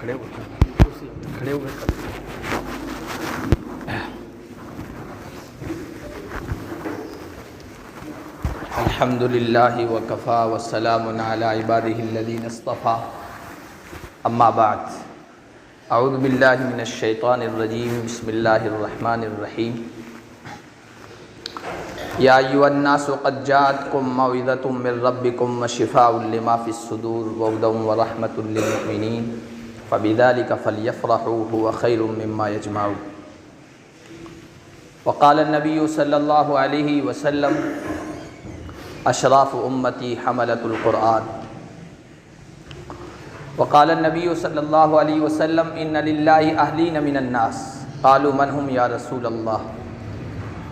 کھڑے ہو کر الحمد للہ وکفا والسلام علی عبادہ الذین اصطفیٰ اما بعد اعوذ باللہ من الشیطان الرجیم بسم اللہ الرحمن الرحیم یا ایھا الناس قد جاءتکم موعظۃ من ربکم وشفاء لما فی الصدور وہدی ورحمۃ للمؤمنین فبذلک فلیفرحوا هو خیر مما یجمعون وقال النبی صلی اللہ علیہ وسلم اشراف امتی حملۃ القرآن وقال النبی صلی اللہ علیہ وسلم ان للہ اہلین من الناس قالوا من هم یا رسول اللہ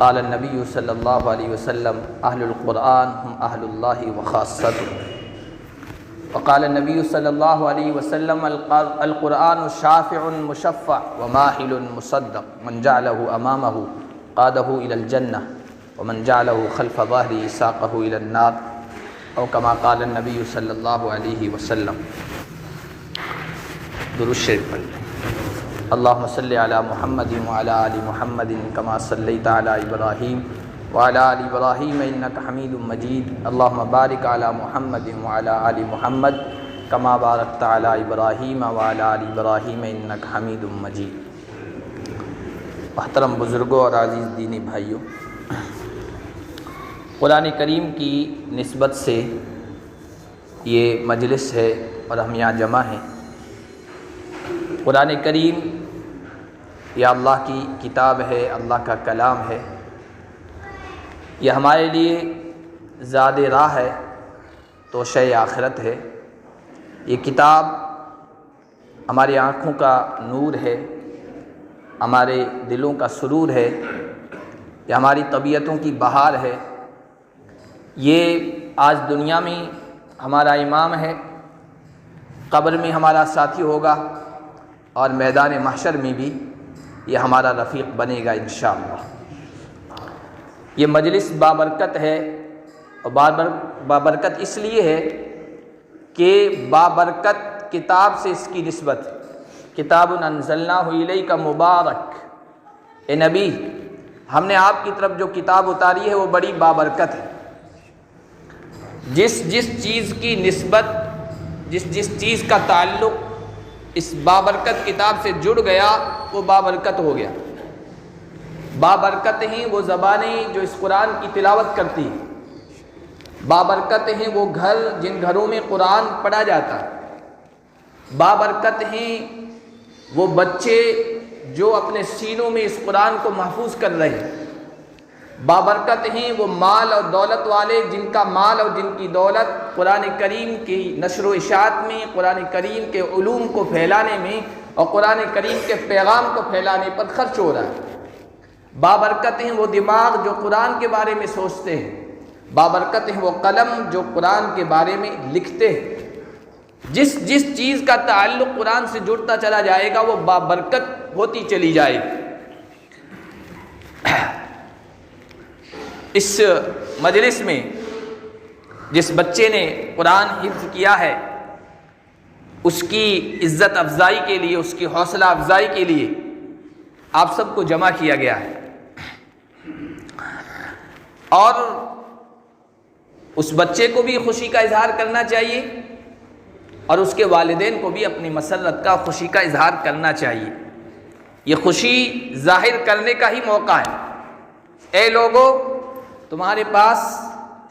قال النبی صلی اللہ علیہ وسلم اہل القرآن هم اہل اللہ وخاصته وقال النبی صلی اللہ علیہ وسلم القرآن شافع مشفع وماحل مصدق من جعله امامه قاده الى الجنہ ومن جعله خلف ظهره ساقه الى النار او كما قال النبی صلی اللہ علیہ وسلم۔ درود شریف پڑھیں۔ اللہم صلی علی محمد وعلی آل محمد کما صلیت علی ابراہیم وعلی آل ابراہیم انک حمید مجید۔ اللہم بارک علی محمد وعلی آل محمد کما بارکت علی ابراہیم وعلی آل ابراہیم انک حمید مجید۔ محترم بزرگوں اور عزیز دینی بھائیوں، قرآن کریم کی نسبت سے یہ مجلس ہے اور ہم یہاں جمع ہیں۔ قرآن کریم یہ اللہ کی کتاب ہے، اللہ کا کلام ہے، یہ ہمارے لیے زاد راہ ہے، توشہ آخرت ہے۔ یہ کتاب ہماری آنکھوں کا نور ہے، ہمارے دلوں کا سرور ہے، یہ ہماری طبیعتوں کی بہار ہے۔ یہ آج دنیا میں ہمارا امام ہے، قبر میں ہمارا ساتھی ہوگا، اور میدان محشر میں بھی یہ ہمارا رفیق بنے گا انشاءاللہ۔ یہ مجلس بابرکت ہے، اور بابرکت اس لیے ہے کہ بابرکت کتاب سے اس کی نسبت، کتاب انزلناہ الیک مبارک، اے نبی ہم نے آپ کی طرف جو کتاب اتاری ہے وہ بڑی بابرکت ہے۔ جس چیز کی نسبت، جس چیز کا تعلق اس بابرکت کتاب سے جڑ گیا وہ بابرکت ہو گیا۔ بابرکت ہیں وہ زبانیں جو اس قرآن کی تلاوت کرتی ہیں، بابرکت ہیں وہ گھر جن گھروں میں قرآن پڑھا جاتا ہے، بابرکت ہیں وہ بچے جو اپنے سینوں میں اس قرآن کو محفوظ کر رہے ہیں، بابرکت ہیں وہ مال اور دولت والے جن کا مال اور جن کی دولت قرآن کریم کی نشر و اشاعت میں، قرآن کریم کے علوم کو پھیلانے میں اور قرآن کریم کے پیغام کو پھیلانے پر خرچ ہو رہا ہے۔ بابرکت ہیں وہ دماغ جو قرآن کے بارے میں سوچتے ہیں، بابرکت ہیں وہ قلم جو قرآن کے بارے میں لکھتے ہیں۔ جس چیز کا تعلق قرآن سے جڑتا چلا جائے گا وہ بابرکت ہوتی چلی جائے گی۔ اس مجلس میں جس بچے نے قرآن حفظ کیا ہے اس کی عزت افزائی کے لیے، اس کی حوصلہ افزائی کے لیے آپ سب کو جمع کیا گیا ہے، اور اس بچے کو بھی خوشی کا اظہار کرنا چاہیے اور اس کے والدین کو بھی اپنی مسرت کا، خوشی کا اظہار کرنا چاہیے۔ یہ خوشی ظاہر کرنے کا ہی موقع ہے۔ اے لوگو، تمہارے پاس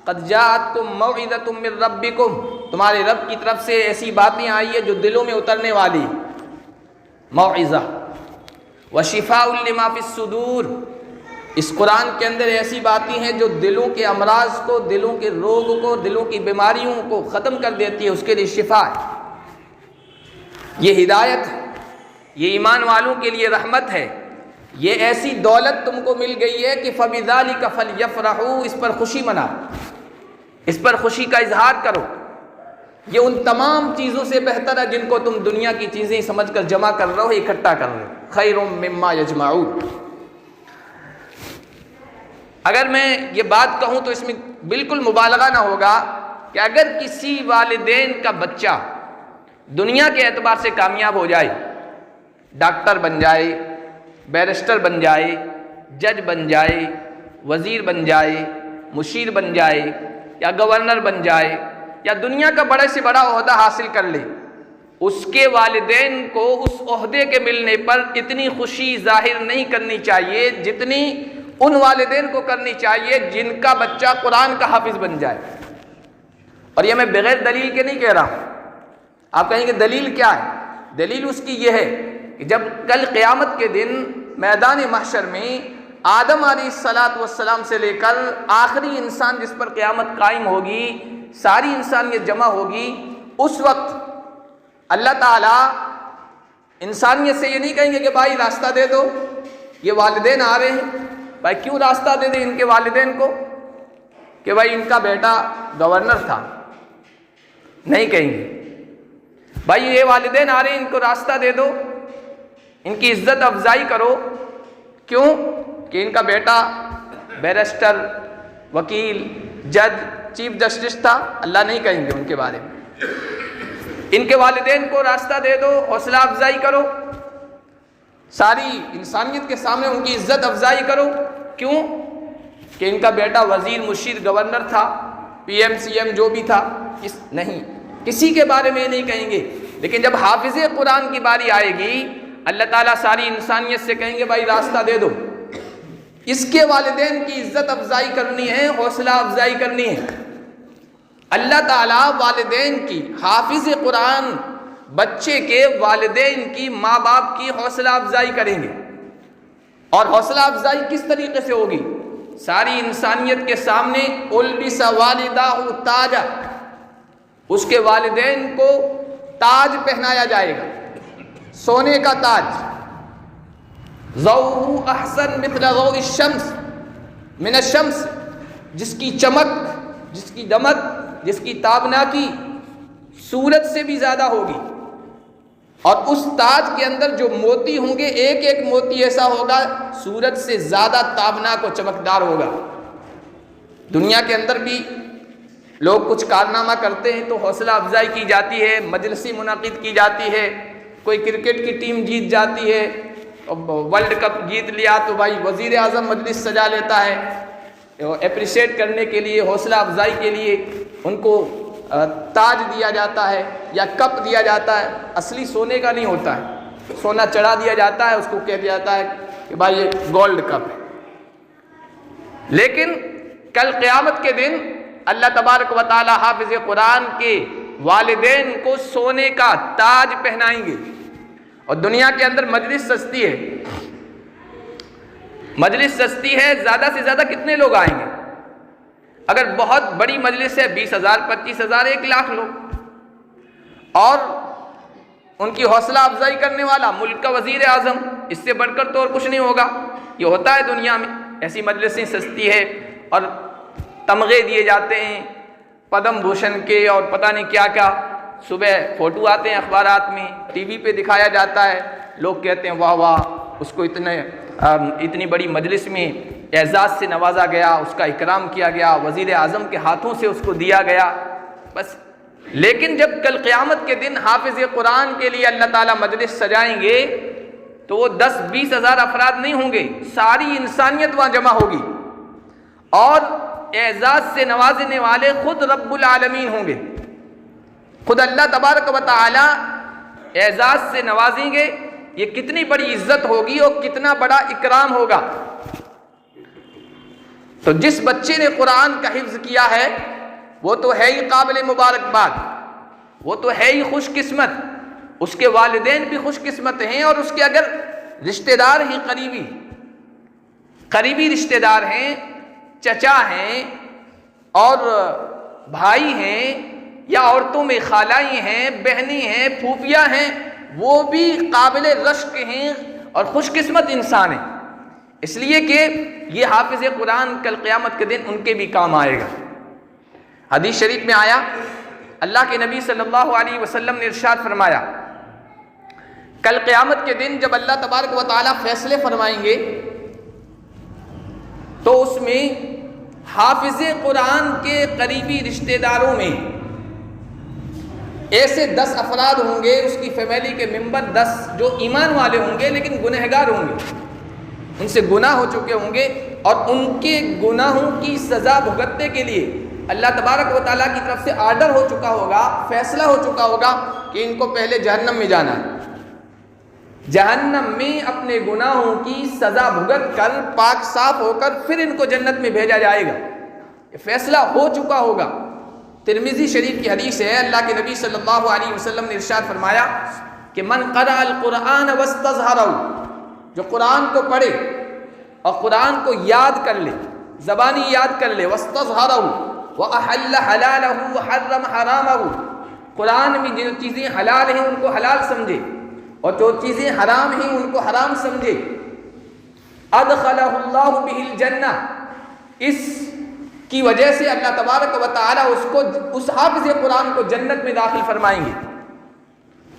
قد جاءتکم موعظۃ من ربکم، تمہارے رب کی طرف سے ایسی باتیں آئی ہیں جو دلوں میں اترنے والی، موعظہ، وشفاء لما فی الصدور، اس قرآن کے اندر ایسی باتیں ہیں جو دلوں کے امراض کو، دلوں کے روگ کو، دلوں کی بیماریوں کو ختم کر دیتی ہے، اس کے لیے شفا ہے۔ یہ ہدایت ہے، یہ ایمان والوں کے لیے رحمت ہے، یہ ایسی دولت تم کو مل گئی ہے کہ فَبِذَلِكَ فَلْيَفْرَحُوا، اس پر خوشی مناؤ، اس پر خوشی کا اظہار کرو۔ یہ ان تمام چیزوں سے بہتر ہے جن کو تم دنیا کی چیزیں سمجھ کر جمع کر رہے ہو، اکٹھا کر رہے ہو۔ خیر مما یجمعون۔ اگر میں یہ بات کہوں تو اس میں بالکل مبالغہ نہ ہوگا کہ اگر کسی والدین کا بچہ دنیا کے اعتبار سے کامیاب ہو جائے، ڈاکٹر بن جائے، بیرسٹر بن جائے، جج بن جائے، وزیر بن جائے، مشیر بن جائے، یا گورنر بن جائے، یا دنیا کا بڑے سے بڑا عہدہ حاصل کر لے، اس کے والدین کو اس عہدے کے ملنے پر اتنی خوشی ظاہر نہیں کرنی چاہیے جتنی ان والدین کو کرنی چاہیے جن کا بچہ قرآن کا حافظ بن جائے۔ اور یہ میں بغیر دلیل کے نہیں کہہ رہا ہوں۔ آپ کہیں گے دلیل کیا ہے؟ دلیل اس کی یہ ہے کہ جب کل قیامت کے دن میدان محشر میں آدم علیہ السلام سے لے کر آخری انسان جس پر قیامت قائم ہوگی، ساری انسانیت جمع ہوگی، اس وقت اللہ تعالیٰ انسانیت سے یہ نہیں کہیں گے کہ بھائی راستہ دے دو، یہ والدین آ رہے ہیں، بھائی کیوں راستہ دے دیں ان کے والدین کو کہ بھائی ان کا بیٹا گورنر تھا، نہیں کہیں گے۔ بھائی یہ والدین آ رہے ہیں، ان کو راستہ دے دو، ان کی عزت افزائی کرو، کیوں کہ ان کا بیٹا بیرسٹر، وکیل، جج، چیف جسٹس تھا، اللہ نہیں کہیں گے ان کے بارے میں۔ ان کے والدین کو راستہ دے دو، حوصلہ افزائی کرو، ساری انسانیت کے سامنے ان کی عزت افزائی کرو، کیوں کہ ان کا بیٹا وزیر، مشیر، گورنر تھا، پی ایم، سی ایم جو بھی تھا، نہیں، کسی کے بارے میں یہ نہیں کہیں گے۔ لیکن جب حافظ قرآن کی باری آئے گی، اللہ تعالیٰ ساری انسانیت سے کہیں گے بھائی راستہ دے دو، اس کے والدین کی عزت افزائی کرنی ہے، حوصلہ افزائی کرنی ہے۔ اللہ تعالیٰ والدین کی، حافظ قرآن بچے کے والدین کی، ماں باپ کی حوصلہ افزائی کریں گے۔ اور حوصلہ افزائی کس طریقے سے ہوگی؟ ساری انسانیت کے سامنے البس والداہ تاجا، اس کے والدین کو تاج پہنایا جائے گا، سونے کا تاج، ضوء احسن مثل ضوء الشمس من الشمس، جس کی چمک، جس کی دمک، جس کی تابناکی سورج سے بھی زیادہ ہوگی، اور اس تاج کے اندر جو موتی ہوں گے، ایک ایک موتی ایسا ہوگا سورج سے زیادہ تابناک و چمکدار ہوگا۔ دنیا کے اندر بھی لوگ کچھ کارنامہ کرتے ہیں تو حوصلہ افزائی کی جاتی ہے، مجلسی منعقد کی جاتی ہے، کوئی کرکٹ کی ٹیم جیت جاتی ہے، ورلڈ کپ جیت لیا تو بھائی وزیر اعظم مجلس سجا لیتا ہے، اپریشیٹ کرنے کے لیے، حوصلہ افزائی کے لیے ان کو تاج دیا جاتا ہے یا کپ دیا جاتا ہے، اصلی سونے کا نہیں ہوتا ہے، سونا چڑھا دیا جاتا ہے، اس کو کہہ دیا جاتا ہے کہ بھائی یہ گولڈ کپ ہے۔ لیکن کل قیامت کے دن اللہ تبارک و تعالی حافظ قرآن کے والدین کو سونے کا تاج پہنائیں گے۔ اور دنیا کے اندر مجلس سستی ہے، مجلس سستی ہے، زیادہ سے زیادہ کتنے لوگ آئیں گے؟ اگر بہت بڑی مجلس ہے 20,000، 25,000، 1,00,000 لوگ، اور ان کی حوصلہ افزائی کرنے والا ملک کا وزیر اعظم، اس سے بڑھ کر تو اور کچھ نہیں ہوگا۔ یہ ہوتا ہے دنیا میں، ایسی مجلسیں سستی ہے، اور تمغے دیے جاتے ہیں پدم بھوشن کے اور پتہ نہیں کیا کیا، صبح فوٹو آتے ہیں اخبارات میں، ٹی وی پہ دکھایا جاتا ہے، لوگ کہتے ہیں واہ واہ، اس کو اتنی بڑی مجلس میں اعزاز سے نوازا گیا، اس کا اکرام کیا گیا، وزیر اعظم کے ہاتھوں سے اس کو دیا گیا، بس۔ لیکن جب کل قیامت کے دن حافظ قرآن کے لیے اللہ تعالیٰ مجلس سجائیں گے تو وہ 10-20 ہزار افراد نہیں ہوں گے، ساری انسانیت وہاں جمع ہوگی، اور اعزاز سے نوازنے والے خود رب العالمین ہوں گے، خود اللہ تبارک و تعالی اعزاز سے نوازیں گے۔ یہ کتنی بڑی عزت ہوگی اور کتنا بڑا اکرام ہوگا۔ تو جس بچے نے قرآن کا حفظ کیا ہے وہ تو ہے ہی قابل مبارکباد، وہ تو ہے ہی خوش قسمت، اس کے والدین بھی خوش قسمت ہیں، اور اس کے اگر رشتہ دار ہی قریبی رشتہ دار ہیں، چچا ہیں اور بھائی ہیں، یا عورتوں میں خالائیں ہیں، بہنیں ہیں، پھوپھیاں ہیں، وہ بھی قابل رشک ہیں اور خوش قسمت انسان ہیں، اس لیے کہ یہ حافظ قرآن کل قیامت کے دن ان کے بھی کام آئے گا۔ حدیث شریف میں آیا، اللہ کے نبی صلی اللہ علیہ وسلم نے ارشاد فرمایا، کل قیامت کے دن جب اللہ تبارک و تعالیٰ فیصلے فرمائیں گے تو اس میں حافظ قرآن کے قریبی رشتہ داروں میں ایسے 10 افراد ہوں گے اس کی فیملی کے ممبر 10 جو ایمان والے ہوں گے لیکن گنہگار ہوں گے، ان سے گناہ ہو چکے ہوں گے، اور ان کے گناہوں کی سزا بھگتنے کے لیے اللہ تبارک و تعالیٰ کی طرف سے آرڈر ہو چکا ہوگا، فیصلہ ہو چکا ہوگا کہ ان کو پہلے جہنم میں جانا ہے، جہنم میں اپنے گناہوں کی سزا بھگت کر پاک صاف ہو کر پھر ان کو جنت میں بھیجا جائے گا، یہ فیصلہ ہو چکا ہوگا۔ ترمذی شریف کی حدیث ہے، اللہ کے نبی صلی اللہ علیہ وسلم نے ارشاد فرمایا کہ من قرأ القرآن واستظہرہ، جو قرآن کو پڑھے اور قرآن کو یاد کر لے، زبانی یاد کر لے، واستظہرہ وأحل حلالہ وحرم حرامہ، قرآن میں جو چیزیں حلال ہیں ان کو حلال سمجھے اور جو چیزیں حرام ہیں ان کو حرام سمجھے، ادخلہ اللہ بہ الجنہ، اس کی وجہ سے اللہ تبارک و تعالیٰ اس حافظ قرآن کو جنت میں داخل فرمائیں گے۔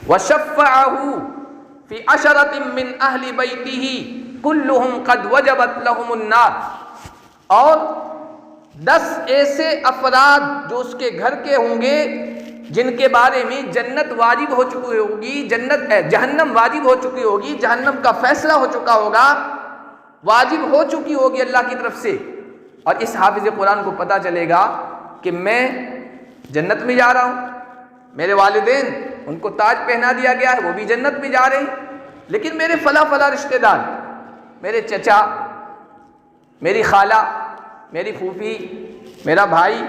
وشفعہ فی عشرۃ من اہل بیتہ کلہم قد وجبت لہم النار، اور 10 ایسے افراد جو اس کے گھر کے ہوں گے جن کے بارے میں جنت واجب ہو چکی ہوگی، جہنم واجب ہو چکی ہوگی، جہنم کا فیصلہ ہو چکا ہوگا، واجب ہو چکی ہوگی اللہ کی طرف سے، اور اس حافظ قرآن کو پتہ چلے گا کہ میں جنت میں جا رہا ہوں، میرے والدین ان کو تاج پہنا دیا گیا ہے، وہ بھی جنت میں جا رہے ہیں، لیکن میرے فلاں فلاں رشتہ دار، میرے چچا، میری خالہ، میری پھوپھی، میرا بھائی،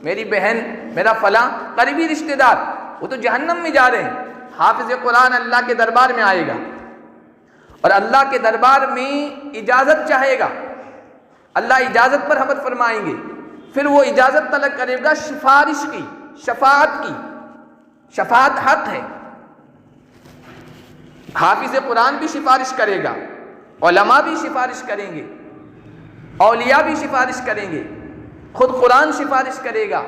میری بہن، میرا فلاں قریبی رشتہ دار، وہ تو جہنم میں جا رہے ہیں۔ حافظ قرآن اللہ کے دربار میں آئے گا اور اللہ کے دربار میں اجازت چاہے گا، اللہ اجازت پر حمد فرمائیں گے، پھر وہ اجازت طلب کرے گا سفارش کی، شفاعت کی، شفاعت حق ہے، حافظ قرآن بھی سفارش کرے گا، علماء بھی سفارش کریں گے، اولیاء بھی سفارش کریں گے، خود قرآن سفارش کرے گا،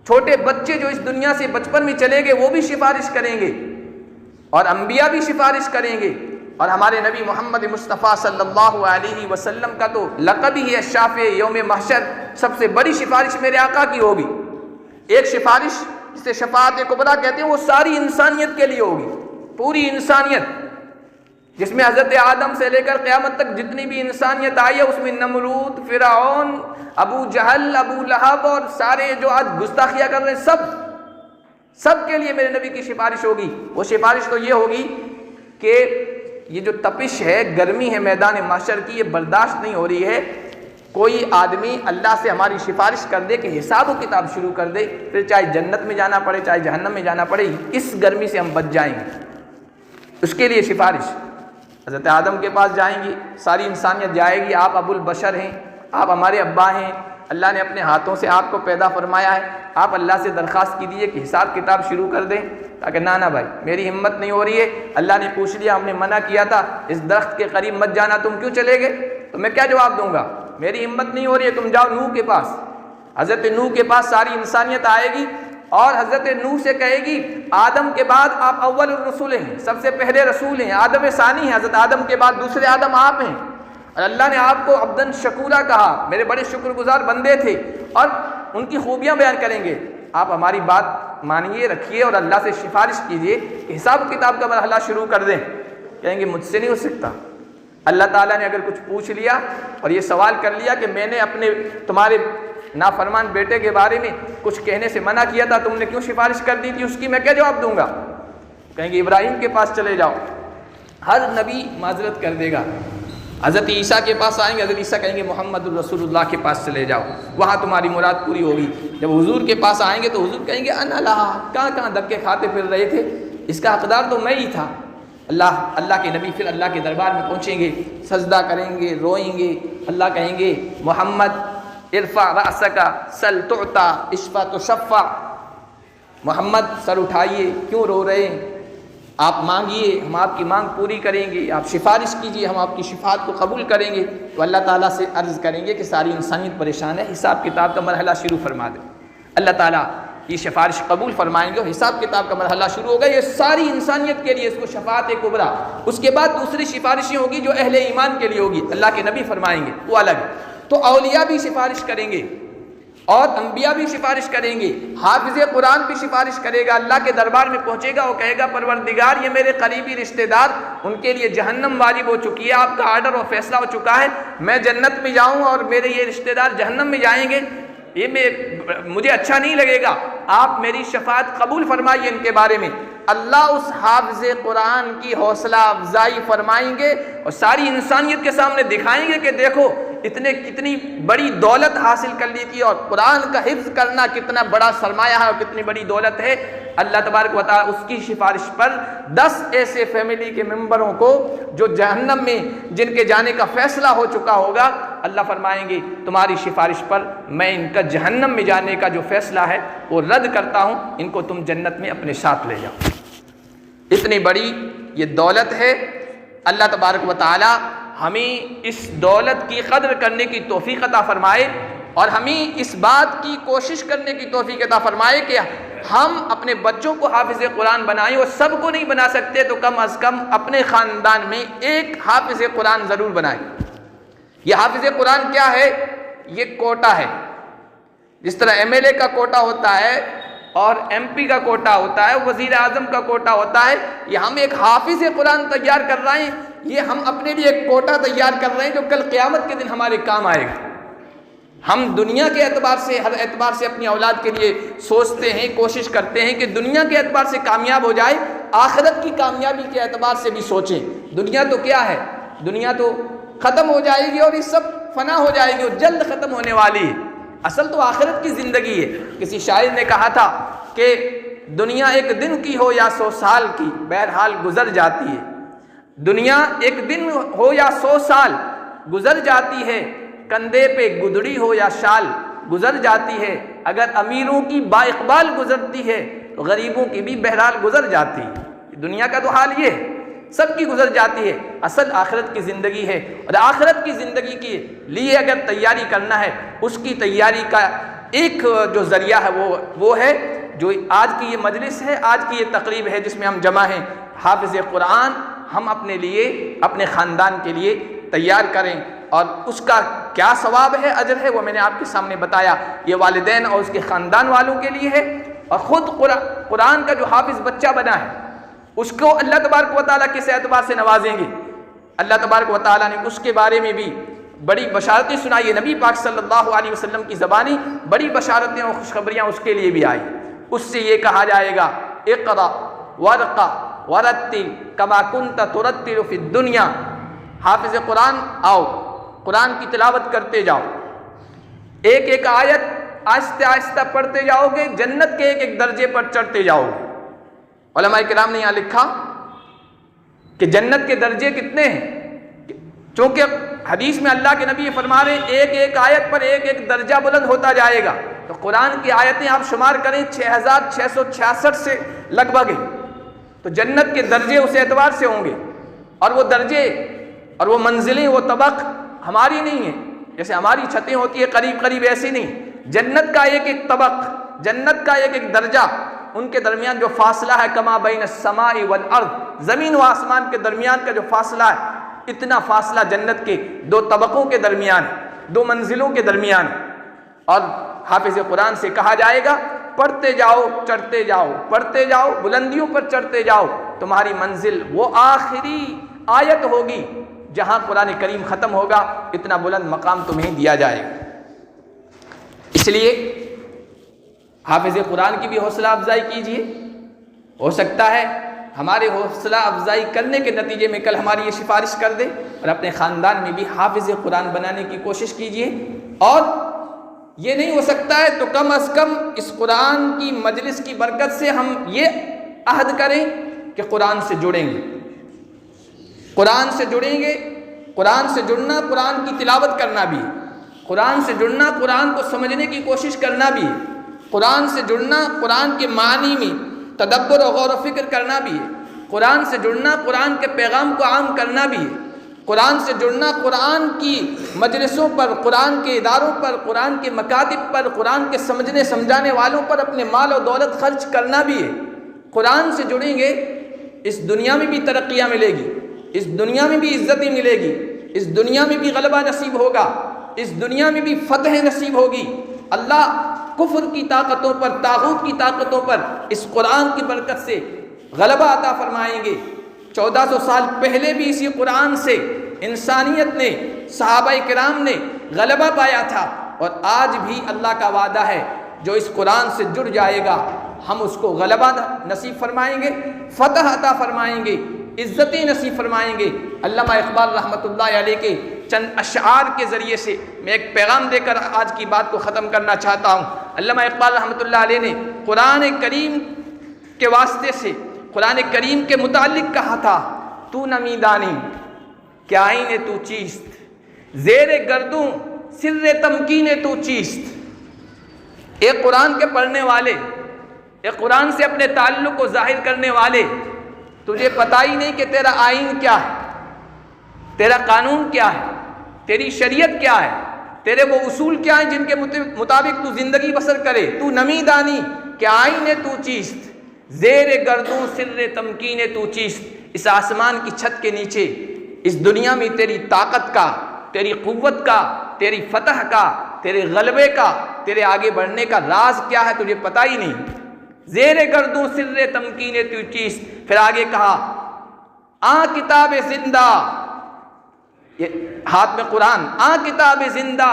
چھوٹے بچے جو اس دنیا سے بچپن میں چلے گئے وہ بھی سفارش کریں گے، اور انبیاء بھی سفارش کریں گے، اور ہمارے نبی محمد مصطفیٰ صلی اللہ علیہ وسلم کا تو لقب ہی ہے شافع یوم محشر، سب سے بڑی سفارش میرے آقا کی ہوگی۔ ایک سفارش جسے شفاعت کبریٰ کہتے ہیں وہ ساری انسانیت کے لیے ہوگی، پوری انسانیت، جس میں حضرت آدم سے لے کر قیامت تک جتنی بھی انسانیت آئی ہے، اس میں نمرود، فرعون، ابو جہل، ابو لہب اور سارے جو آج گستاخیاں کر رہے ہیں، سب کے لیے میرے نبی کی سفارش ہوگی۔ وہ سفارش تو یہ ہوگی کہ یہ جو تپش ہے، گرمی ہے میدان محشر کی، یہ برداشت نہیں ہو رہی ہے، کوئی آدمی اللہ سے ہماری سفارش کر دے کہ حساب و کتاب شروع کر دے، پھر چاہے جنت میں جانا پڑے چاہے جہنم میں جانا پڑے، اس گرمی سے ہم بچ جائیں گے، اس کے لیے سفارش۔ حضرت آدم کے پاس جائیں گی، ساری انسانیت جائے گی، آپ ابو البشر ہیں، آپ ہمارے ابا ہیں، اللہ نے اپنے ہاتھوں سے آپ کو پیدا فرمایا ہے، آپ اللہ سے درخواست کیجیے کہ حساب کتاب شروع کر دیں، تاکہ نانا بھائی میری ہمت نہیں ہو رہی ہے، اللہ نے پوچھ لیا، ہم نے منع کیا تھا اس درخت کے قریب مت جانا، تم کیوں چلے گئے؟ تو میں کیا جواب دوں گا؟ میری ہمت نہیں ہو رہی ہے، تم جاؤ نوح کے پاس۔ حضرت نوح کے پاس ساری انسانیت آئے گی اور حضرت نوح سے کہے گی آدم کے بعد آپ اول الرسول ہیں، سب سے پہلے رسول ہیں، آدم ثانی ہیں، حضرت آدم کے بعد دوسرے آدم آپ ہیں، اور اللہ نے آپ کو عبدن شکورا کہا، میرے بڑے شکر گزار بندے تھے، اور ان کی خوبیاں بیان کریں گے، آپ ہماری بات مانیے، رکھیے اور اللہ سے سفارش کیجیے کہ حساب کتاب کا مرحلہ شروع کر دیں۔ کہیں گے مجھ سے نہیں ہو سکتا، اللہ تعالیٰ نے اگر کچھ پوچھ لیا اور یہ سوال کر لیا کہ میں نے اپنے تمہارے نافرمان بیٹے کے بارے میں کچھ کہنے سے منع کیا تھا، تم نے کیوں سفارش کر دی تھی، اس کی میں کیا جواب دوں گا؟ کہیں گے ابراہیم کے پاس چلے جاؤ، ہر نبی معذرت کر دے گا، حضرت عیسیٰ کے پاس آئیں گے، حضرت عیسیٰ کہیں گے محمد الرسول اللہ کے پاس چلے جاؤ، وہاں تمہاری مراد پوری ہوگی۔ جب حضور کے پاس آئیں گے تو حضور کہیں گے انا لہا، کہاں دھکے کھاتے پھر رہے تھے، اس کا حقدار تو میں ہی تھا۔ اللہ کے نبی پھر اللہ کے دربار میں پہنچیں گے، سجدہ کریں گے، روئیں گے، اللہ کہیں گے محمد ارفع رأسک سل تعطا اشفع تشفع، محمد سر اٹھائیے، کیوں رو رہے ہیں، آپ مانگیے ہم آپ کی مانگ پوری کریں گے، آپ سفارش کیجیے ہم آپ کی شفاعت کو قبول کریں گے۔ تو اللہ تعالیٰ سے عرض کریں گے کہ ساری انسانیت پریشان ہے، حساب کتاب کا مرحلہ شروع فرما دیں۔ اللہ تعالیٰ یہ سفارش قبول فرمائیں گے اور حساب کتاب کا مرحلہ شروع ہوگا، یہ ساری انسانیت کے لیے، اس کو شفاعت کبریٰ۔ اس کے بعد دوسری سفارشیں ہوگی جو اہل ایمان کے لیے ہوگی، اللہ کے نبی فرمائیں گے، وہ الگ ہے۔ تو اولیاء بھی سفارش کریں گے، اور انبیاء بھی سفارش کریں گے، حافظ قرآن بھی سفارش کرے گا، اللہ کے دربار میں پہنچے گا، وہ کہے گا پروردگار یہ میرے قریبی رشتہ دار، ان کے لیے جہنم واجب ہو چکی ہے، آپ کا آرڈر اور فیصلہ ہو چکا ہے، میں جنت میں جاؤں اور میرے یہ رشتہ دار جہنم میں جائیں گے، یہ مجھے اچھا نہیں لگے گا، آپ میری شفاعت قبول فرمائیے ان کے بارے میں۔ اللہ اس حافظ قرآن کی حوصلہ افزائی فرمائیں گے اور ساری انسانیت کے سامنے دکھائیں گے کہ دیکھو کتنی بڑی دولت حاصل کر لی تھی، اور قرآن کا حفظ کرنا کتنا بڑا سرمایہ ہے اور کتنی بڑی دولت ہے۔ اللہ تبارک و تعالیٰ اس کی سفارش پر 10 ایسے فیملی کے ممبروں کو جو جہنم میں جن کے جانے کا فیصلہ ہو چکا ہوگا، اللہ فرمائیں گے تمہاری سفارش پر میں ان کا جہنم میں جانے کا جو فیصلہ ہے وہ رد کرتا ہوں، ان کو تم جنت میں اپنے ساتھ لے جاؤ۔ اتنی بڑی یہ دولت ہے۔ اللہ تبارک و تعالیٰ ہمیں اس دولت کی قدر کرنے کی توفیق عطا فرمائے اور ہمیں اس بات کی کوشش کرنے کی توفیق عطا فرمائے کہ ہم اپنے بچوں کو حافظ قرآن بنائیں، اور سب کو نہیں بنا سکتے تو کم از کم اپنے خاندان میں ایک حافظ قرآن ضرور بنائیں۔ یہ حافظ قرآن کیا ہے؟ یہ کوٹا ہے۔ جس طرح MLA کا کوٹا ہوتا ہے اور MP کا کوٹا ہوتا ہے، وزیر اعظم کا کوٹا ہوتا ہے، یہ ہم ایک حافظ قرآن تیار کر رہے ہیں، یہ ہم اپنے لیے ایک کوٹا تیار کر رہے ہیں جو کل قیامت کے دن ہمارے کام آئے گا۔ ہم دنیا کے اعتبار سے ہر اعتبار سے اپنی اولاد کے لیے سوچتے ہیں، کوشش کرتے ہیں کہ دنیا کے اعتبار سے کامیاب ہو جائے، آخرت کی کامیابی کے اعتبار سے بھی سوچیں۔ دنیا تو کیا ہے؟ دنیا تو ختم ہو جائے گی اور یہ سب فنا ہو جائے گی اور جلد ختم ہونے والی ہے۔ اصل تو آخرت کی زندگی ہے۔ کسی شاعر نے کہا تھا کہ دنیا ایک دن کی ہو یا 100 سال کی، بہرحال گزر جاتی ہے۔ دنیا ایک دن ہو یا 100 سال گزر جاتی ہے، کندھے پہ گدڑی ہو یا شال گزر جاتی ہے، اگر امیروں کی با اقبال گزرتی ہے تو غریبوں کی بھی بہرحال گزر جاتی ہے۔ دنیا کا تو حال یہ ہے، سب کی گزر جاتی ہے۔ اصل آخرت کی زندگی ہے، اور آخرت کی زندگی کے لیے اگر تیاری کرنا ہے، اس کی تیاری کا ایک جو ذریعہ ہے وہ ہے جو آج کی یہ مجلس ہے، آج کی یہ تقریب ہے جس میں ہم جمع ہیں۔ حافظ قرآن ہم اپنے لیے، اپنے خاندان کے لیے تیار کریں، اور اس کا کیا ثواب ہے، اجر ہے، وہ میں نے آپ کے سامنے بتایا۔ یہ والدین اور اس کے خاندان والوں کے لیے ہے، اور خود قرآن کا جو حافظ بچہ بنا ہے اس کو اللہ تبارک و تعالیٰ کس اعتبار سے نوازیں گے۔ اللہ تبارک و تعالیٰ نے اس کے بارے میں بھی بڑی بشارتیں سنائی۔ نبی پاک صلی اللہ علیہ وسلم کی زبانی بڑی بشارتیں اور خوشخبریاں اس کے لیے بھی آئی۔ اس سے یہ کہا جائے گا اقرأ ورقا ورتل کما کنت ترتل فی الدنیا، حافظ قرآن آؤ، قرآن کی تلاوت کرتے جاؤ، ایک ایک آیت آہستہ آہستہ پڑھتے جاؤ گے، جنت کے ایک ایک درجے پر چڑھتے جاؤ گے۔ علماء کرام نے یہاں لکھا کہ جنت کے درجے کتنے ہیں، چونکہ حدیث میں اللہ کے نبی فرما رہے ہیں ایک ایک آیت پر ایک ایک درجہ بلند ہوتا جائے گا، تو قرآن کی آیتیں آپ شمار کریں 6666 سے لگ بھگ ہیں، تو جنت کے درجے اس اعتبار سے ہوں گے، اور وہ درجے اور وہ منزلیں، وہ طبق ہماری نہیں ہیں، جیسے ہماری چھتیں ہوتی ہیں قریب قریب، ایسی نہیں۔ جنت کا ایک ایک طبق، جنت کا ایک ایک درجہ، ان کے درمیان جو فاصلہ ہے کما بین السماء والارض، زمین و آسمان کے درمیان کا جو فاصلہ ہے، اتنا فاصلہ جنت کے 2 طبقوں کے درمیان، 2 منزلوں کے درمیان۔ اور حافظ قرآن سے کہا جائے گا پڑھتے جاؤ، چڑھتے جاؤ، پڑھتے جاؤ، بلندیوں پر چڑھتے جاؤ، تمہاری منزل وہ آخری آیت ہوگی جہاں قرآن کریم ختم ہوگا، اتنا بلند مقام تمہیں دیا جائے گا۔ اس لیے حافظ قرآن کی بھی حوصلہ افزائی کیجیے، ہو سکتا ہے ہمارے حوصلہ افزائی کرنے کے نتیجے میں کل ہماری یہ سفارش کر دے، اور اپنے خاندان میں بھی حافظ قرآن بنانے کی کوشش کیجیے۔ اور یہ نہیں ہو سکتا ہے تو کم از کم اس قرآن کی مجلس کی برکت سے ہم یہ عہد کریں کہ قرآن سے جڑیں گے، قرآن سے جڑیں گے۔ قرآن سے جڑنا قرآن کی تلاوت کرنا بھی ہے، قرآن سے جڑنا قرآن کو سمجھنے کی کوشش کرنا بھی ہے، قرآن سے جڑنا قرآن کے معنی میں تدبر و غور و فکر کرنا بھی ہے، قرآن سے جڑنا قرآن کے پیغام کو عام کرنا بھی ہے، قرآن سے جڑنا قرآن کی مجلسوں پر، قرآن کے اداروں پر، قرآن کے مکاتب پر، قرآن کے سمجھنے سمجھانے والوں پر اپنے مال و دولت خرچ کرنا بھی ہے۔ قرآن سے جڑیں گے، اس دنیا میں بھی ترقیاں ملے گی، اس دنیا میں بھی عزتیں ملے گی، اس دنیا میں بھی غلبہ نصیب ہوگا، اس دنیا میں بھی فتح نصیب ہوگی، اللہ کفر کی طاقتوں پر، طاغوت کی طاقتوں پر اس قرآن کی برکت سے غلبہ عطا فرمائیں گے۔ 1400 سال پہلے بھی اسی قرآن سے انسانیت نے، صحابہ کرام نے غلبہ پایا تھا، اور آج بھی اللہ کا وعدہ ہے جو اس قرآن سے جڑ جائے گا ہم اس کو غلبہ نصیب فرمائیں گے، فتح عطا فرمائیں گے، عزتیں نصیب فرمائیں گے۔ علامہ اقبال رحمۃ اللہ علیہ کے چند اشعار کے ذریعے سے میں ایک پیغام دے کر آج کی بات کو ختم کرنا چاہتا ہوں۔ علامہ اقبال رحمۃ اللہ علیہ نے قرآن کریم کے واسطے سے قرآن کریم کے متعلق کہا تھا، تو نمی دانی کہ آئین تو چیست، زیر گردوں سر تمکین تو چیست۔ ایک قرآن کے پڑھنے والے، ایک قرآن سے اپنے تعلق کو ظاہر کرنے والے، تجھے پتہ ہی نہیں کہ تیرا آئین کیا ہے، تیرا قانون کیا ہے، تیری شریعت کیا ہے، تیرے وہ اصول کیا ہیں جن کے مطابق تو زندگی بسر کرے۔ تو نمی دانی کہ آئین تو چیست، زیر گردوں سر تمکین تو چیست۔ اس آسمان کی چھت کے نیچے، اس دنیا میں تیری طاقت کا، تیری قوت کا، تیری فتح کا، تیرے غلبے کا، تیرے آگے بڑھنے کا راز کیا ہے تجھے پتہ ہی نہیں۔ زیر گردوں سر تمکین تو چیست۔ پھر آگے کہا آ کتاب زندہ، یہ ہاتھ میں قرآن، آ کتاب زندہ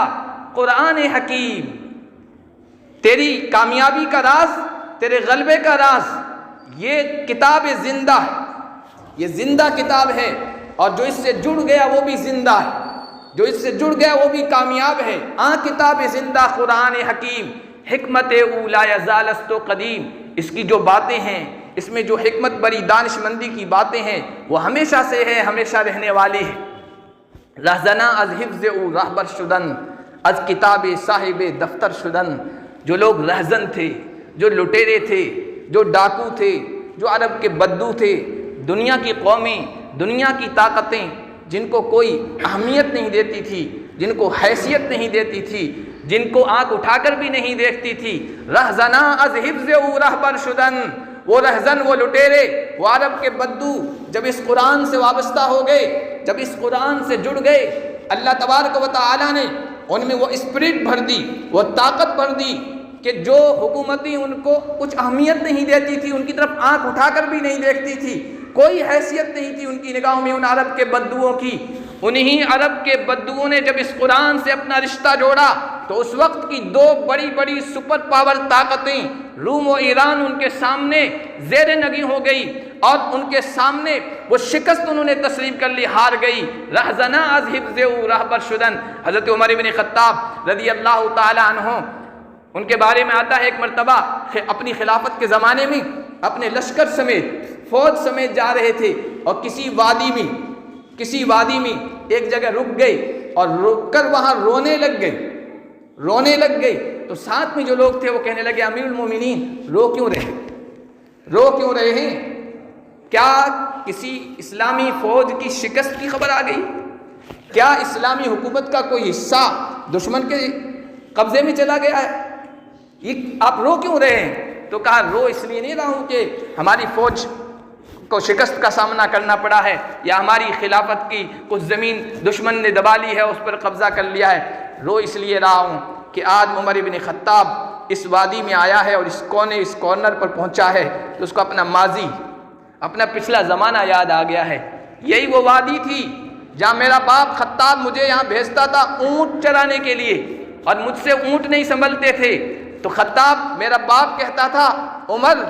قرآن حکیم، تیری کامیابی کا راز، تیرے غلبے کا راز یہ کتاب زندہ ہے، یہ زندہ کتاب ہے، اور جو اس سے جڑ گیا وہ بھی زندہ ہے، جو اس سے جڑ گیا وہ بھی کامیاب ہے۔ آ کتاب زندہ قرآن حکیم، حکمت اولا یزال است و قدیم، اس کی جو باتیں ہیں، اس میں جو حکمت بری دانش مندی کی باتیں ہیں وہ ہمیشہ سے ہے، ہمیشہ رہنے والی ہے۔ رہزنا از حفظ او رہبر شدن، از کتاب صاحب دفتر شدن۔ جو لوگ رہزن تھے، جو لٹیرے تھے، جو ڈاکو تھے، جو عرب کے بدو تھے، دنیا کی قومیں، دنیا کی طاقتیں جن کو کوئی اہمیت نہیں دیتی تھی، جن کو حیثیت نہیں دیتی تھی، جن کو آنکھ اٹھا کر بھی نہیں دیکھتی تھی، رہزنا از حفظ او رہبر شدن، وہ رہزن، وہ لٹیرے، وہ عرب کے بدو جب اس قرآن سے وابستہ ہو گئے، جب اس قرآن سے جڑ گئے، اللہ تبارک و تعالی نے ان میں وہ اسپرٹ بھر دی، وہ طاقت بھر دی کہ جو حکومتیں ان کو کچھ اہمیت نہیں دیتی تھی، ان کی طرف آنکھ اٹھا کر بھی نہیں دیکھتی تھی، کوئی حیثیت نہیں تھی ان کی نگاہوں میں ان عرب کے بدوؤں کی۔ انہی عرب کے بدوؤں نے جب اس قرآن سے اپنا رشتہ جوڑا تو اس وقت کی دو بڑی بڑی سپر پاور طاقتیں روم و ایران ان کے سامنے زیر نگی ہو گئی، اور ان کے سامنے وہ شکست انہوں نے تسلیم کر لی، ہار گئی۔ رہزنا از حفظ او رہبر شدن۔ حضرت عمر بن خطاب رضی اللہ تعالی عنہ، ان کے بارے میں آتا ہے ایک مرتبہ اپنی خلافت کے زمانے میں اپنے لشکر سمیت، فوج سمیت جا رہے تھے، اور کسی وادی میں ایک جگہ رک گئے، اور رک کر وہاں رونے لگ گئے۔ تو ساتھ میں جو لوگ تھے وہ کہنے لگے امیر المومنین رو کیوں رہے ہیں؟ کیا کسی اسلامی فوج کی شکست کی خبر آ گئی؟ کیا اسلامی حکومت کا کوئی حصہ دشمن کے قبضے میں چلا گیا ہے؟ یہ آپ رو کیوں رہے ہیں؟ تو کہا رو اس لیے نہیں رہا ہوں کہ ہماری فوج کو شکست کا سامنا کرنا پڑا ہے، یا ہماری خلافت کی کچھ زمین دشمن نے دبا لی ہے، اس پر قبضہ کر لیا ہے۔ رو اس لیے رہا ہوں کہ آج عمر بن خطاب اس وادی میں آیا ہے اور اس کارنر پر پہنچا ہے تو اس کو اپنا ماضی، اپنا پچھلا زمانہ یاد آ گیا ہے۔ یہی وہ وادی تھی جہاں میرا باپ خطاب مجھے یہاں بھیجتا تھا اونٹ چرانے کے لیے، اور مجھ سے اونٹ نہیں سنبھلتے تھے، تو خطاب میرا باپ کہتا تھا عمر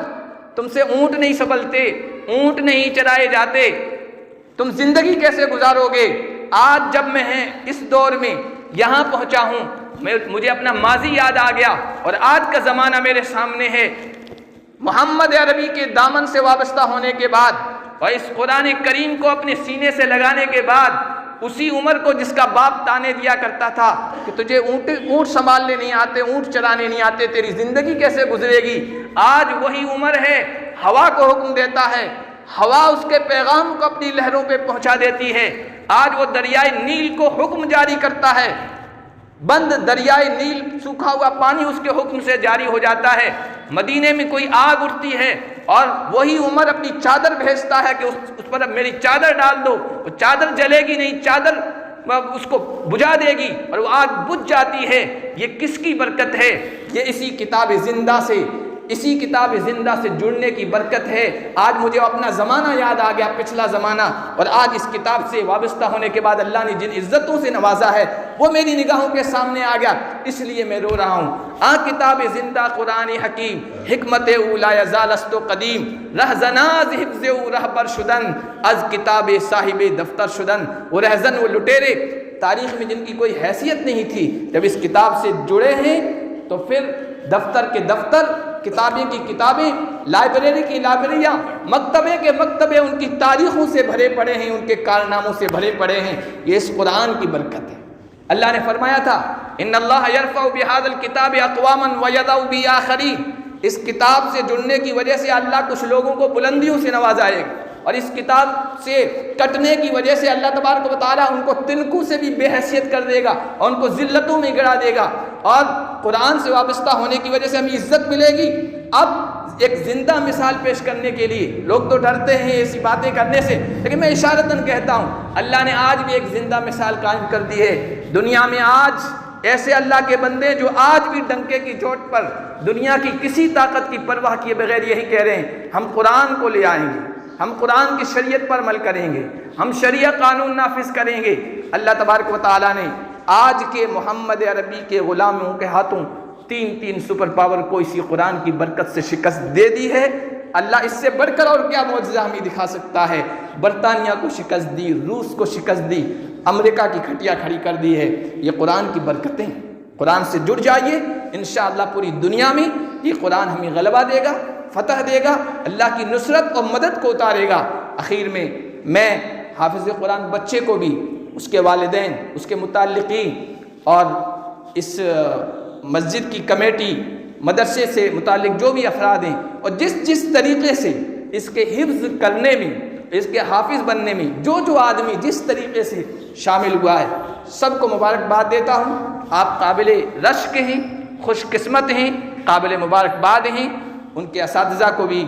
تم سے اونٹ نہیں سنبھلتے، اونٹ نہیں چرائے جاتے، تم زندگی کیسے گزارو گے؟ آج جب میں اس دور میں یہاں پہنچا ہوں، مجھے اپنا ماضی یاد آ گیا، اور آج کا زمانہ میرے سامنے ہے۔ محمد عربی کے دامن سے وابستہ ہونے کے بعد اور اس قرآن کریم کو اپنے سینے سے لگانے کے بعد، اسی عمر کو جس کا باپ تانے دیا کرتا تھا کہ تجھے اونٹ سنبھالنے نہیں آتے، اونٹ چرانے نہیں آتے، تیری زندگی کیسے گزرے گی، آج وہی عمر ہے، ہوا کو حکم دیتا ہے، ہوا اس کے پیغام کو اپنی لہروں پہ پہنچا دیتی ہے، آج وہ دریائے نیل کو حکم جاری کرتا ہے، بند دریائے نیل، سوکھا ہوا پانی اس کے حکم سے جاری ہو جاتا ہے، مدینے میں کوئی آگ اٹھتی ہے اور وہی عمر اپنی چادر بھیجتا ہے کہ اس پر اب میری چادر ڈال دو، وہ چادر جلے گی نہیں، چادر اس کو بجھا دے گی اور وہ آگ بجھ جاتی ہے۔ یہ کس کی برکت ہے؟ یہ اسی کتاب زندہ سے جڑنے کی برکت ہے۔ آج مجھے اپنا زمانہ یاد آ گیا، پچھلا زمانہ، اور آج اس کتاب سے وابستہ ہونے کے بعد اللہ نے جن عزتوں سے نوازا ہے وہ میری نگاہوں کے سامنے آ گیا، اس لیے میں رو رہا ہوں۔ کتاب زندہ قرآن حکیم، حکمت اولا یزالست و قدیم، رہزناز حفظ او رہبر شدن، از کتاب صاحب دفتر شدن۔ وہ رہزن، وہ لٹیرے تاریخ میں جن کی کوئی حیثیت نہیں تھی، جب اس کتاب سے جڑے ہیں تو پھر دفتر کے دفتر، کتابیں کی کتابیں، لائبریری کی لائبریریاں، مکتبے کے مکتبے ان کی تاریخوں سے بھرے پڑے ہیں، ان کے کارناموں سے بھرے پڑے ہیں۔ یہ اس قرآن کی برکت ہے۔ اللہ نے فرمایا تھا ان اللہ یرفع بہذا الکتاب اقواما ویضع بآخرین، اس کتاب سے جڑنے کی وجہ سے اللہ کچھ لوگوں کو بلندیوں سے نوازائے گا، اور اس کتاب سے کٹنے کی وجہ سے اللہ تبارک و تعالیٰ ان کو تنکوں سے بھی بے حیثیت کر دے گا اور ان کو ذلتوں میں گرا دے گا، اور قرآن سے وابستہ ہونے کی وجہ سے ہمیں عزت ملے گی۔ اب ایک زندہ مثال پیش کرنے کے لیے، لوگ تو ڈرتے ہیں ایسی باتیں کرنے سے، لیکن میں اشارتاً کہتا ہوں اللہ نے آج بھی ایک زندہ مثال قائم کر دی ہے۔ دنیا میں آج ایسے اللہ کے بندے جو آج بھی ڈنکے کی چوٹ پر دنیا کی کسی طاقت کی پرواہ کیے بغیر یہی کہہ رہے ہیں ہم قرآن کو لے آئیں گے، ہم قرآن کی شریعت پر عمل کریں گے، ہم شریعہ قانون نافذ کریں گے۔ اللہ تبارک و تعالیٰ نے آج کے محمد عربی کے غلاموں کے ہاتھوں تین سپر پاور کو اسی قرآن کی برکت سے شکست دے دی ہے۔ اللہ اس سے بڑھ کر اور کیا معجزہ ہمیں دکھا سکتا ہے؟ برطانیہ کو شکست دی، روس کو شکست دی، امریکہ کی کھٹیا کھڑی کر دی ہے۔ یہ قرآن کی برکتیں، قرآن سے جڑ جائیے، انشاءاللہ پوری دنیا میں یہ قرآن ہمیں غلبہ دے گا، فتح دے گا، اللہ کی نصرت اور مدد کو اتارے گا۔ آخر میں حافظ قرآن بچے کو بھی، اس کے والدین، اس کے متعلقین اور اس مسجد کی کمیٹی، مدرسے سے متعلق جو بھی افراد ہیں، اور جس طریقے سے اس کے حفظ کرنے میں، اس کے حافظ بننے میں جو آدمی جس طریقے سے شامل ہوا ہے، سب کو مبارکباد دیتا ہوں۔ آپ قابل رشک ہیں، خوش قسمت ہیں، قابل مبارکباد ہیں۔ ان کے اساتذہ کو بھی،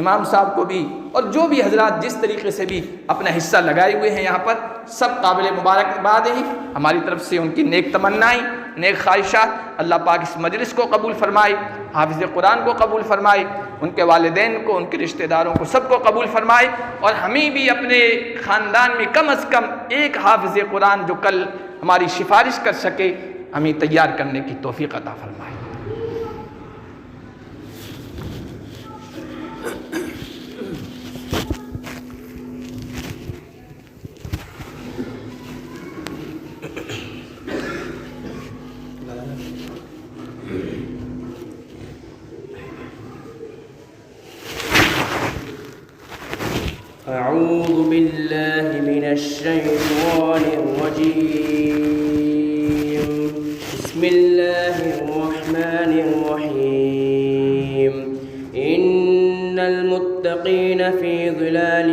امام صاحب کو بھی، اور جو بھی حضرات جس طریقے سے بھی اپنا حصہ لگائے ہوئے ہیں یہاں پر، سب قابل مبارکباد ہیں۔ ہماری طرف سے ان کی نیک تمنائیں، نیک خواہشات، اللہ پاک اس مجلس کو قبول فرمائے، حافظ قرآن کو قبول فرمائے، ان کے والدین کو، ان کے رشتہ داروں کو، سب کو قبول فرمائے، اور ہمیں بھی اپنے خاندان میں کم از کم ایک حافظ قرآن جو کل ہماری سفارش کر سکے، ہمیں تیار کرنے کی توفیق عطا فرمائے۔ أعوذ بالله من الشيطان الرجيم بسم الله الرحمن الرحيم إن المتقين في ظلال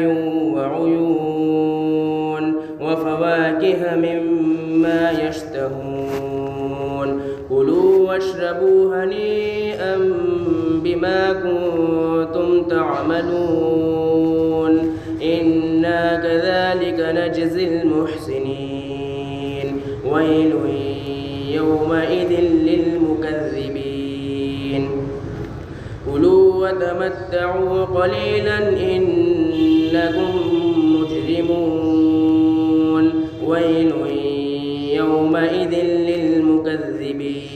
وعيون وفواكه مما يشتهون كلوا واشربوا هنيئا بما كنتم تعملون إنا كذلك نجزي المحسنين ويل يومئذ للمكذبين كلوا وتمتعوا قليلا إنكم مجرمون ويل يومئذ للمكذبين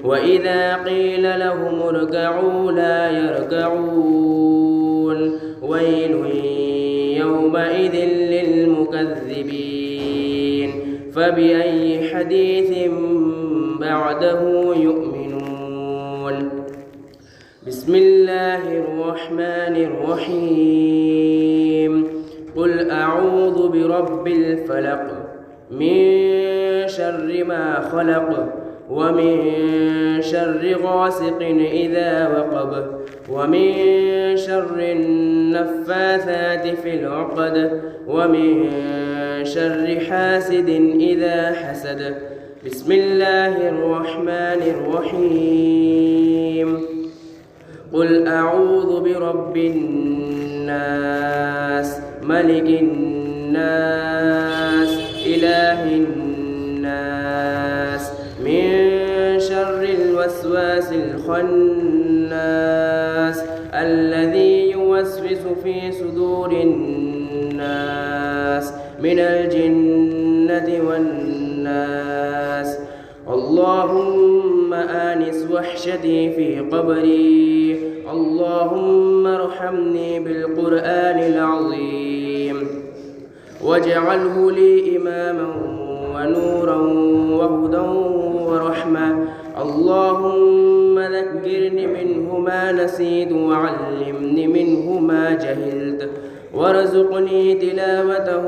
وإذا قيل لهم اركعوا لا يركعون ويل يومئذ للمكذبين فبأي حديث بعده يؤمنون بسم الله الرحمن الرحيم قل أعوذ برب الفلق من شر ما خلق ومن شر غاسق إذا وقب ومن شر النفاثات في العقد ومن شر حاسد إذا حسد بسم الله الرحمن الرحيم قل أعوذ برب الناس ملك الناس إله الناس من شر الوسواس الخناس الذي يوسوس في صدور الناس من الجنة والناس. اللهم آنس وحشتي في قبري، اللهم ارحمني بالقرآن العظيم واجعله لي إماما ونورا وهدى ورحمة. اللهم ذكرني منه ما نسيت وعلمني منه ما جهلت وارزقني تلاوته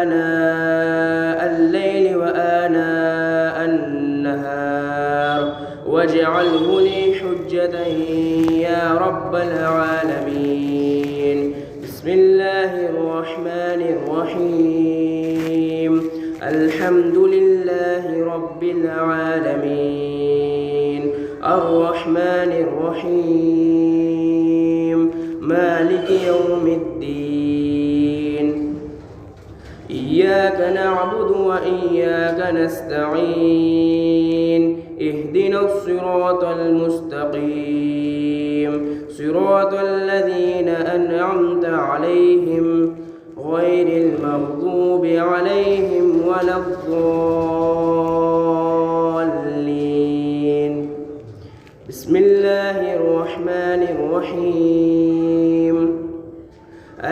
آناء الليل وآناء النهار واجعله لي حجة يا رب العالمين. بسم الله الرحمن الرحيم. الحمد لله رب العالمين الرحمن الرحيم مالك يوم الدين. إياك نعبد وإياك نستعين. اهدنا الصراط المستقيم صراط الذين أنعمت عليهم غير المغضوب عليهم ولا الضالين. بسم الله الرحمن الرحيم.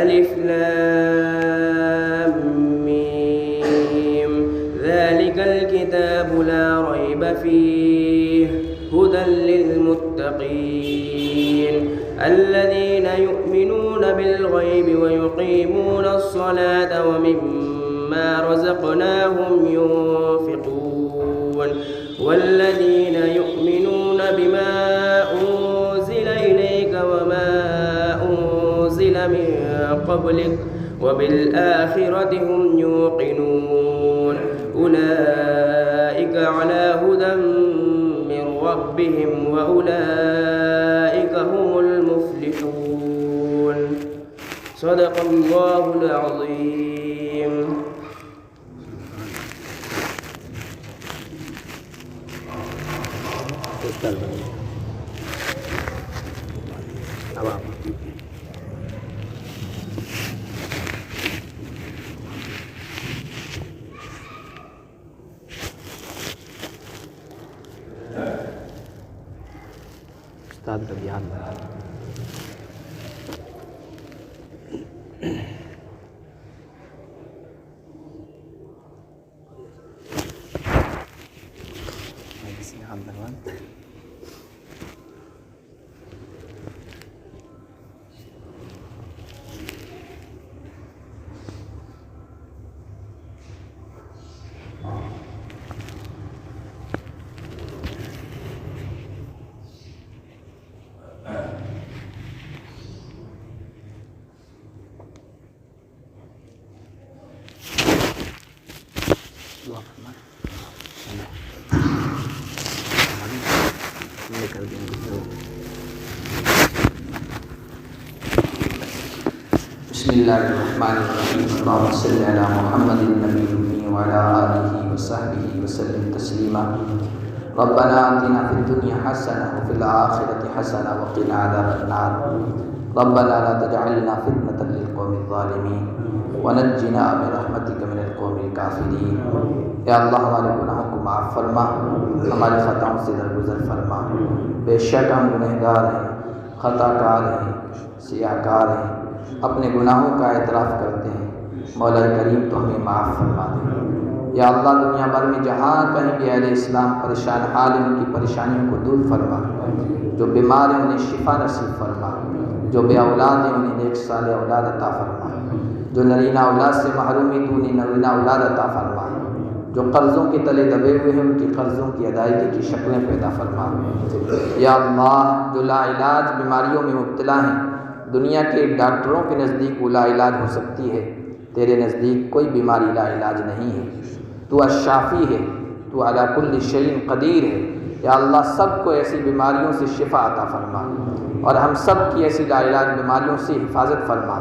ألف لام ميم. ذلك الكتاب لا ريب فيه هدى للمتقين الذين يؤمنون بالغيب ويقيمون الصلاة ومما رزقناهم ينفقون والذين يؤمنون بما أنزل إليك وما أنزل من قبلك وبالآخرة هم يوقنون أولئك على هدى من ربهم وأولئك هم المفلحون. صدق الله العظيم. استاد کا دھیان رکھیں. بسم اللہ الرحمن الرحیم. اللهم صل علی محمد النبی الأمی وعلی آلہ وصحبہ وسلم تسلیما. ربنا آتنا فی الدنیا حسنة وفی الآخرة حسنة وقنا عذاب النار. ربنا لا تجعلنا فتنة للقوم الظالمین ونجنا برحمتک من القوم الکافرین. یا اللہ ہمارے گناہوں کو معاف فرما، ہماری خطاؤں سے درگزر فرما. بے شک ہم گنہگار ہیں، خطا کار ہیں، سیاہ کار ہیں، اپنے گناہوں کا اعتراف کرتے ہیں. مولا کریم تو ہمیں معاف فرما دے. یا اللہ دنیا بھر میں جہاں کہیں بھی اہل اسلام پریشان حال ہیں ان کی پریشانیوں کو دور فرما. جو بیمار ہیں انہیں شفا نصیب فرما. جو بے اولاد ہیں انہیں نیک صالح اولاد عطا فرما. جو نرینہ اولاد سے محرومی تو انہیں نرینہ اولاد عطا فرما. جو قرضوں کے تلے دبے ہوئے ہیں ان کی قرضوں کی ادائیگی کی شکلیں پیدا فرما. یا اللہ جو لا علاج بیماریوں میں مبتلا ہیں، دنیا کے ڈاکٹروں کے نزدیک وہ لا علاج ہو سکتی ہے، تیرے نزدیک کوئی بیماری لا علاج نہیں ہے. تو الشافی ہے، تو علی کل شیء قدیر ہے. یا اللہ سب کو ایسی بیماریوں سے شفا عطا فرما اور ہم سب کی ایسی لا علاج بیماریوں سے حفاظت فرما،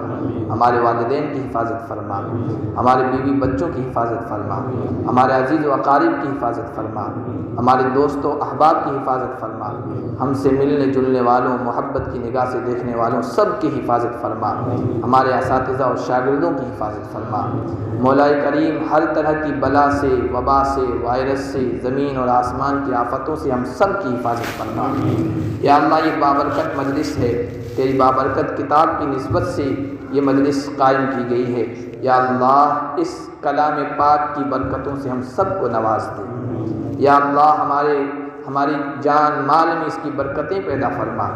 ہمارے والدین کی حفاظت فرما، ہمارے بیوی بچوں کی حفاظت فرما، ہمارے عزیز و اقارب کی حفاظت فرما، ہمارے دوست و احباب کی حفاظت فرما، ہم سے ملنے جلنے والوں، محبت کی نگاہ سے دیکھنے والوں سب کی حفاظت فرما، ہمارے اساتذہ اور شاگردوں کی حفاظت فرما۔ مولا کریم ہر طرح کی بلا سے، وبا سے، وائرس سے، زمین اور آسمان کی آفتوں سے ہم سب کی حفاظت فرما۔ یا اللہ یہ بابرکت مجلس ہے، تیری بابرکت کتاب کی نسبت سے یہ مجلس قائم کی گئی ہے، یا اللہ اس کلام پاک کی برکتوں سے ہم سب کو نواز دے۔ یا اللہ ہماری جان مال میں اس کی برکتیں پیدا فرما،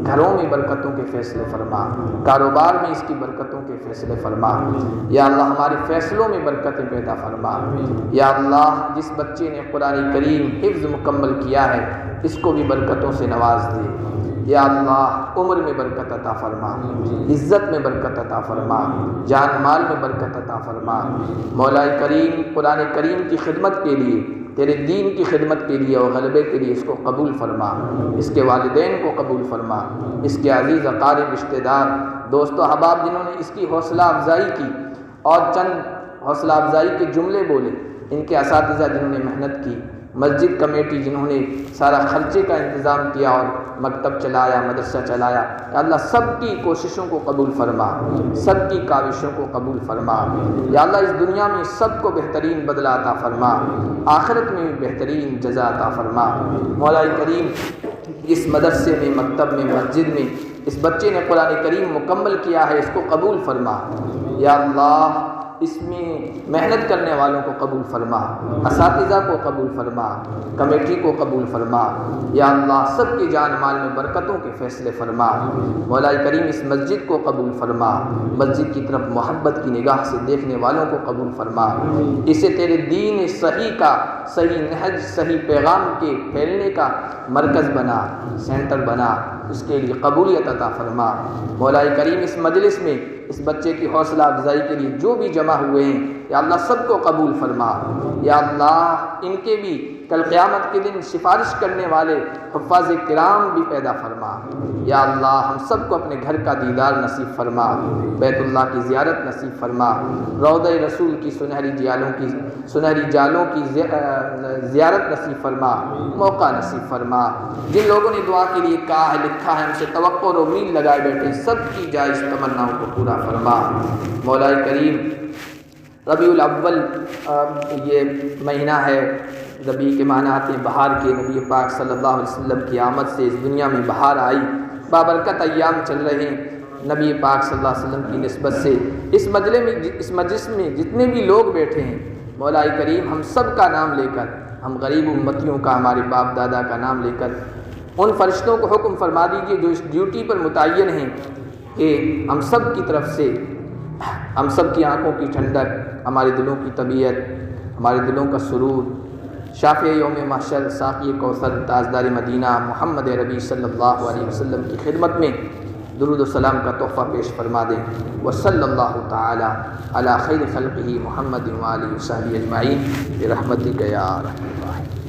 گھروں میں برکتوں کے فیصلے فرما، کاروبار میں اس کی برکتوں کے فیصلے فرما۔ یا اللہ ہمارے فیصلوں میں برکتیں پیدا فرما۔ یا اللہ جس بچے نے قرآن کریم حفظ مکمل کیا ہے اس کو بھی برکتوں سے نواز دے۔ یا اللہ عمر میں برکت عطا فرما، عزت میں برکت عطا فرما، جان مال میں برکت عطا فرما۔ مولا کریم قرآن کریم کی خدمت کے لیے، تیرے دین کی خدمت کے لیے اور غلبے کے لیے اس کو قبول فرما، اس کے والدین کو قبول فرما، اس کے عزیز اقارب رشتہ دار دوست و احباب جنہوں نے اس کی حوصلہ افزائی کی اور چند حوصلہ افزائی کے جملے بولے، ان کے اساتذہ جنہوں نے محنت کی، مسجد کمیٹی جنہوں نے سارا خرچے کا انتظام کیا اور مکتب چلایا، مدرسہ چلایا، یا اللہ سب کی کوششوں کو قبول فرما، سب کی کاوشوں کو قبول فرما۔ یا اللہ اس دنیا میں سب کو بہترین بدلہ عطا فرما، آخرت میں بھی بہترین جزا عطا فرما۔ مولا کریم اس مدرسے میں، مکتب میں، مسجد میں اس بچے نے قرآن کریم مکمل کیا ہے، اس کو قبول فرما۔ یا اللہ اس میں محنت کرنے والوں کو قبول فرما، اساتذہ کو قبول فرما، کمیٹی کو قبول فرما۔ یا اللہ سب کی جان مال میں برکتوں کے فیصلے فرما۔ مولا کریم اس مسجد کو قبول فرما، مسجد کی طرف محبت کی نگاہ سے دیکھنے والوں کو قبول فرما، اسے تیرے دین صحیح کا، صحیح نہج، صحیح پیغام کے پھیلنے کا مرکز بنا، سینٹر بنا، اس کے لیے قبولیت عطا فرما۔ مولا کریم اس مجلس میں اس بچے کی حوصلہ افزائی کے لیے جو بھی جمع ہوئے ہیں یا اللہ سب کو قبول فرما۔ یا اللہ ان کے بھی کل قیامت کے دن سفارش کرنے والے حفاظ کرام بھی پیدا فرما۔ یا اللہ ہم سب کو اپنے گھر کا دیدار نصیب فرما، بیت اللہ کی زیارت نصیب فرما، روضہ رسول کی سنہری جالوں کی زیارت نصیب فرما، موقع نصیب فرما۔ جن لوگوں نے دعا کے لیے کہا ہے، لکھا ہے، ہم سے توقع اور امید لگائے بیٹھے، سب کی جائز تمناؤں کو پورا فرما۔ مولا کریم ربیع الاول یہ مہینہ ہے، ربیع کے معنی آتے ہیں بہار کے، نبی پاک صلی اللہ علیہ وسلم کی آمد سے اس دنیا میں بہار آئی، بابرکت ایام چل رہے ہیں نبی پاک صلی اللہ علیہ وسلم کی نسبت سے۔ اس مجلس میں جتنے بھی لوگ بیٹھے ہیں مولا کریم ہم سب کا نام لے کر، ہم غریب امتیوں کا، ہمارے باپ دادا کا نام لے کر ان فرشتوں کو حکم فرما دیجیے جو اس ڈیوٹی پر متعین ہیں کہ ہم سب کی طرف سے، ہم سب کی آنکھوں کی ٹھنڈک، ہمارے دلوں کی طبیعت، ہمارے دلوں کا سرور، شافع یوم محشر، ساقی کوثر، تاجدار مدینہ محمد ربی صلی اللہ علیہ وسلم کی خدمت میں درود و سلام کا تحفہ پیش فرما دیں۔ وصلی اللہ تعالی علی خیر خلقہ محمد وآلہ وصحبہ اجمعین برحمتک یا ارحم الراحمین۔